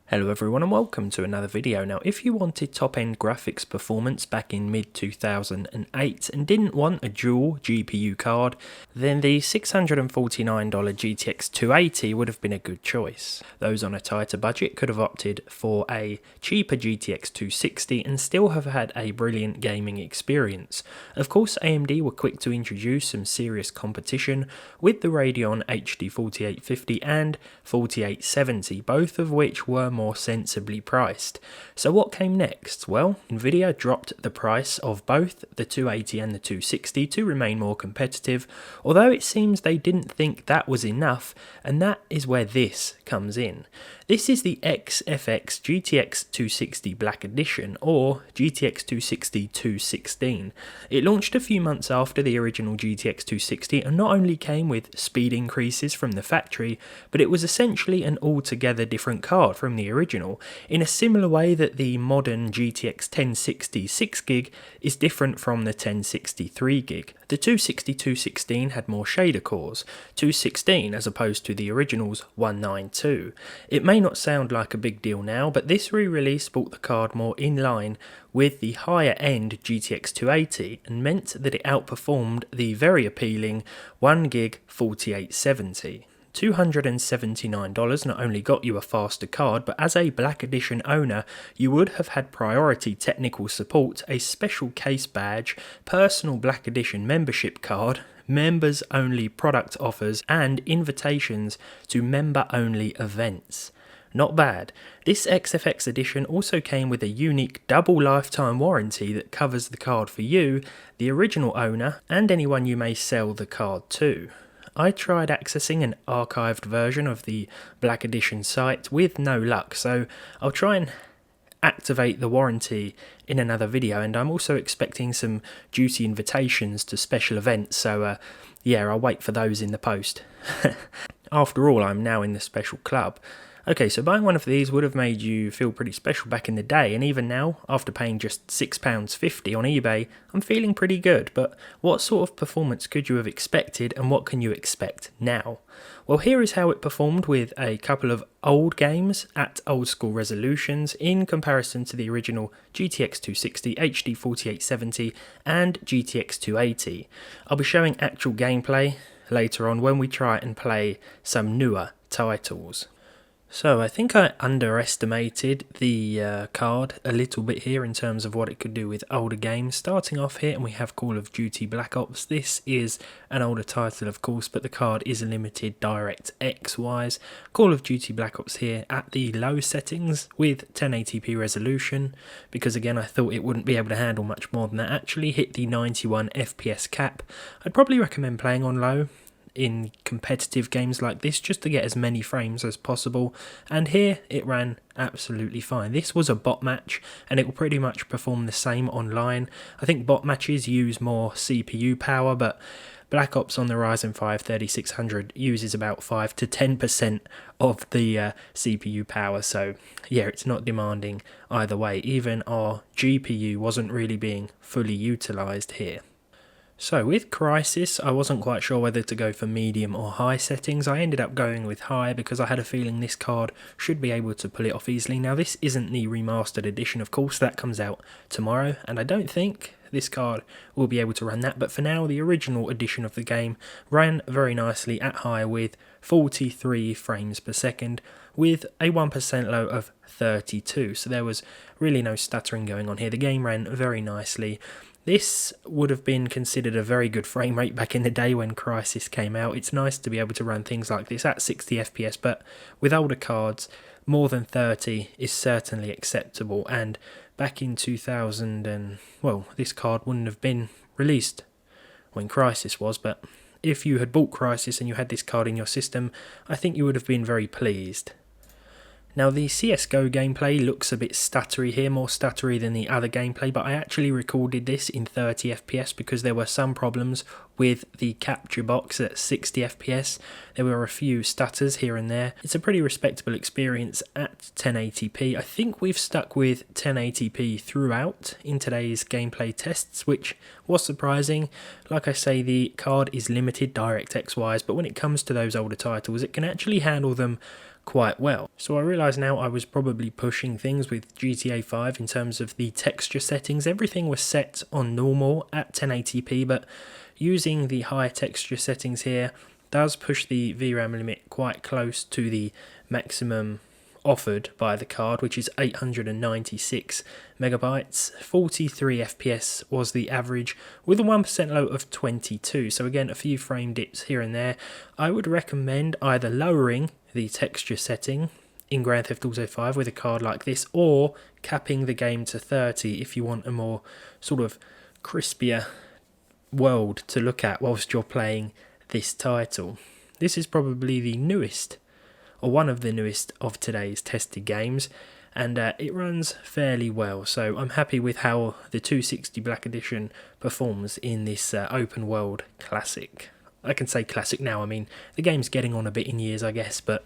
Hello everyone and welcome to another video. Now if you wanted top end graphics performance back in mid 2008 and didn't want a dual GPU card, then the $649 GTX 280 would have been a good choice. Those on a tighter budget could have opted for a cheaper GTX 260 and still have had a brilliant gaming experience. Of course AMD were quick to introduce some serious competition with the Radeon HD 4850 and 4870, both of which were more sensibly priced. So what came next? Well, Nvidia dropped the price of both the 280 and the 260 to remain more competitive, although it seems they didn't think that was enough, and that is where this comes in. This is the XFX GTX 260 Black Edition, or GTX 260 216. It launched a few months after the original GTX 260 and not only came with speed increases from the factory, but it was essentially an altogether different card from the original, in a similar way that the modern GTX 1060 6GB is different from the 1060 3GB. The 260 216 had more shader cores, 216 as opposed to the original's 192. It may not sound like a big deal now, but this re-release brought the card more in line with the higher end GTX 280 and meant that it outperformed the very appealing 1GB 4870. $279 not only got you a faster card, but as a Black Edition owner, you would have had priority technical support, a special case badge, personal Black Edition membership card, members only product offers, and invitations to member only events. Not bad. This XFX edition also came with a unique double lifetime warranty that covers the card for you, the original owner, and anyone you may sell the card to. I tried accessing an archived version of the Black Edition site with no luck, so I'll try and activate the warranty in another video, and I'm also expecting some juicy invitations to special events, so yeah, I'll wait for those in the post. After all, I'm now in the special club. Okay, so buying one of these would have made you feel pretty special back in the day, and even now, after paying just £6.50 on eBay, I'm feeling pretty good. But what sort of performance could you have expected, and what can you expect now? Well, here is how it performed with a couple of old games at old school resolutions in comparison to the original GTX 260, HD 4870 and GTX 280. I'll be showing actual gameplay later on when we try and play some newer titles. So I think I underestimated the card a little bit here in terms of what it could do with older games. Starting off here, and we have Call of Duty Black Ops. This is an older title, of course, but the card is limited DirectX wise. Call of Duty Black Ops here at the low settings with 1080p resolution, because again I thought it wouldn't be able to handle much more than that. Actually hit the 91 FPS cap. I'd probably recommend playing on low in competitive games like this just to get as many frames as possible, and here it ran absolutely fine. This was a bot match and it will pretty much perform the same online. I think bot matches use more CPU power, but Black Ops on the Ryzen 5 3600 uses about 5 to 10% of the CPU power, so yeah, it's not demanding either way. Even our GPU wasn't really being fully utilised here. So with Crysis, I wasn't quite sure whether to go for medium or high settings. I ended up going with high because I had a feeling this card should be able to pull it off easily. Now this isn't the remastered edition, of course, that comes out tomorrow, and I don't think this card will be able to run that, but for now the original edition of the game ran very nicely at high with 43 frames per second with a 1% low of 32, so there was really no stuttering going on here. The game ran very nicely. This would have been considered a very good frame rate back in the day when Crysis came out. It's nice to be able to run things like this at 60 FPS, but with older cards, more than 30 is certainly acceptable. And back in 2000, well, this card wouldn't have been released when Crysis was, but if you had bought Crysis and you had this card in your system, I think you would have been very pleased. Now the CSGO gameplay looks a bit stuttery here, more stuttery than the other gameplay, but I actually recorded this in 30 FPS because there were some problems with the capture box at 60 FPS. There were a few stutters here and there. It's a pretty respectable experience at 1080p. I think we've stuck with 1080p throughout in today's gameplay tests, which was surprising. Like I say, the card is limited DirectX wise, but when it comes to those older titles, it can actually handle them quite well. So I realise now I was probably pushing things with GTA 5 in terms of the texture settings. Everything was set on normal at 1080p, but using the high texture settings here does push the VRAM limit quite close to the maximum offered by the card, which is 896 megabytes. 43 FPS was the average, with a 1% low of 22. So again, a few frame dips here and there. I would recommend either lowering the texture setting in Grand Theft Auto 5 with a card like this, or capping the game to 30 if you want a more sort of crispier world to look at whilst you're playing this title. This is probably the newest, or one of the newest of today's tested games, and it runs fairly well, so I'm happy with how the 260 Black Edition performs in this open world classic. I can say classic now, I mean the game's getting on a bit in years I guess, but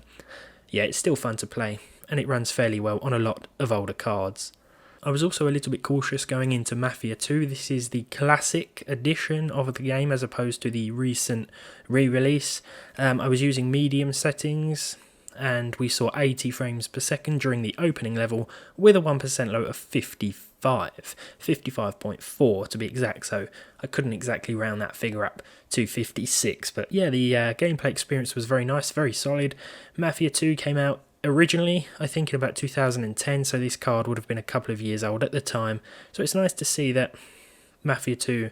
yeah, it's still fun to play, and it runs fairly well on a lot of older cards. I was also a little bit cautious going into Mafia II. This is the classic edition of the game as opposed to the recent re-release. I was using medium settings, and we saw 80 frames per second during the opening level with a 1% low of 55.4 to be exact, so I couldn't exactly round that figure up to 56, but yeah, the gameplay experience was very nice, very solid. Mafia 2 came out originally, I think, in about 2010, so this card would have been a couple of years old at the time, so it's nice to see that Mafia 2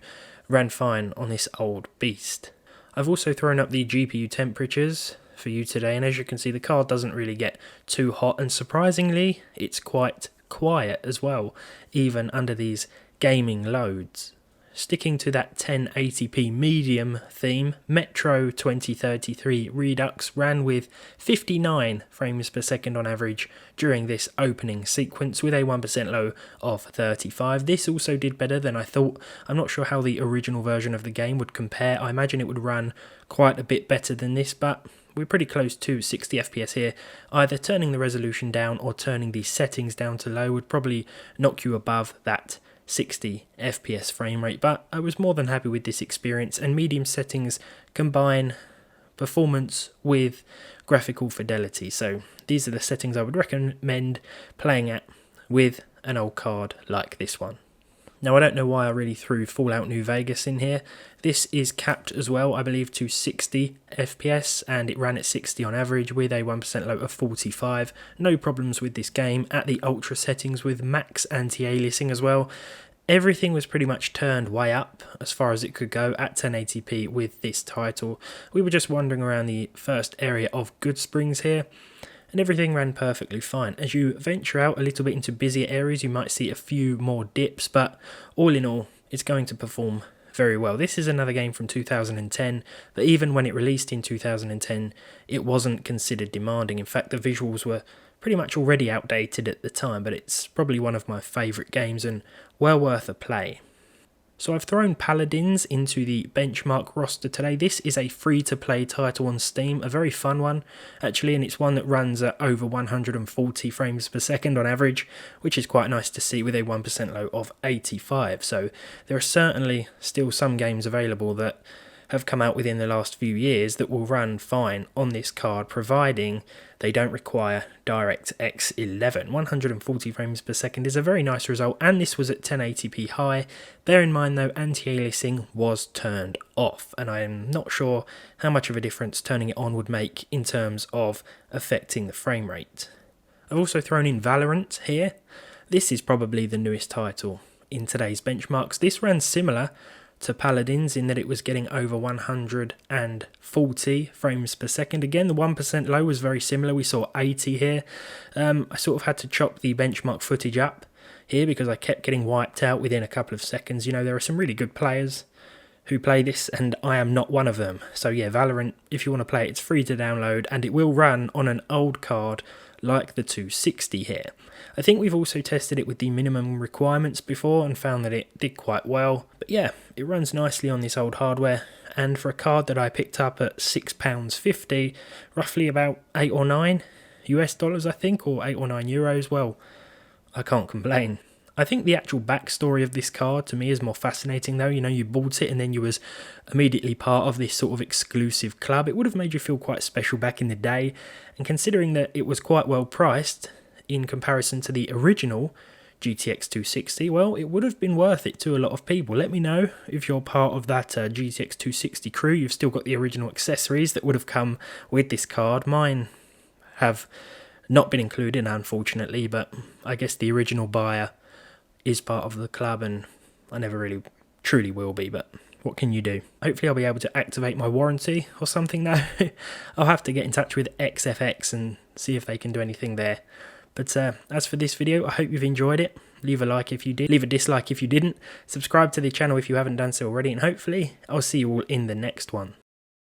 ran fine on this old beast. I've also thrown up the GPU temperatures for you today, and as you can see, the card doesn't really get too hot, and surprisingly it's quite quiet as well, even under these gaming loads. Sticking to that 1080p medium theme, Metro 2033 Redux ran with 59 frames per second on average during this opening sequence with a 1% low of 35. This also did better than I thought. I'm not sure how the original version of the game would compare. I imagine it would run quite a bit better than this, but we're pretty close to 60 FPS here. Either turning the resolution down or turning the settings down to low would probably knock you above that 60 FPS frame rate, but I was more than happy with this experience, and medium settings combine performance with graphical fidelity, so these are the settings I would recommend playing at with an old card like this one. Now, I don't know why I really threw Fallout New Vegas in here. This is capped as well, I believe, to 60 FPS, and it ran at 60 on average with a 1% low of 45. No problems with this game at the ultra settings with max anti-aliasing as well. Everything was pretty much turned way up as far as it could go at 1080p with this title. We were just wandering around the first area of Goodsprings here, and everything ran perfectly fine. As you venture out a little bit into busier areas, you might see a few more dips, but all in all, it's going to perform very well. This is another game from 2010, but even when it released in 2010, it wasn't considered demanding. In fact, the visuals were pretty much already outdated at the time, but it's probably one of my favourite games and well worth a play. So I've thrown Paladins into the benchmark roster today. This is a free-to-play title on Steam, a very fun one actually, and it's one that runs at over 140 frames per second on average, which is quite nice to see with a 1% low of 85. So there are certainly still some games available that have come out within the last few years that will run fine on this card, providing they don't require DirectX 11. 140 frames per second is a very nice result, and this was at 1080p high. Bear in mind though, anti-aliasing was turned off, and I am not sure how much of a difference turning it on would make in terms of affecting the frame rate. I've also thrown in Valorant here. This is probably the newest title in today's benchmarks. This ran similar to Paladins in that it was getting over 140 frames per second. Again, the 1% low was very similar. We saw 80 here. I sort of had to chop the benchmark footage up here because I kept getting wiped out within a couple of seconds. You know, there are some really good players who play this, and I am not one of them. So yeah, Valorant, if you want to play it, it's free to download, and it will run on an old card like the 260 here. I think we've also tested it with the minimum requirements before and found that it did quite well. But yeah, it runs nicely on this old hardware, and for a card that I picked up at £6.50, roughly about 8 or 9 US dollars I think, or 8 or 9 euros, well, I can't complain. I think the actual backstory of this card to me is more fascinating though. You know, you bought it and then you was immediately part of this sort of exclusive club. It would have made you feel quite special back in the day, and considering that it was quite well priced in comparison to the original GTX 260, well, it would have been worth it to a lot of people. Let me know if you're part of that GTX 260 crew. You've still got the original accessories that would have come with this card. Mine have not been included, unfortunately, but I guess the original buyer is part of the club, and I never really truly will be, but what can you do? Hopefully I'll be able to activate my warranty or something now. I'll have to get in touch with XFX and see if they can do anything there. But as for this video, I hope you've enjoyed it. Leave a like if you did, leave a dislike if you didn't, subscribe to the channel if you haven't done so already, and hopefully I'll see you all in the next one.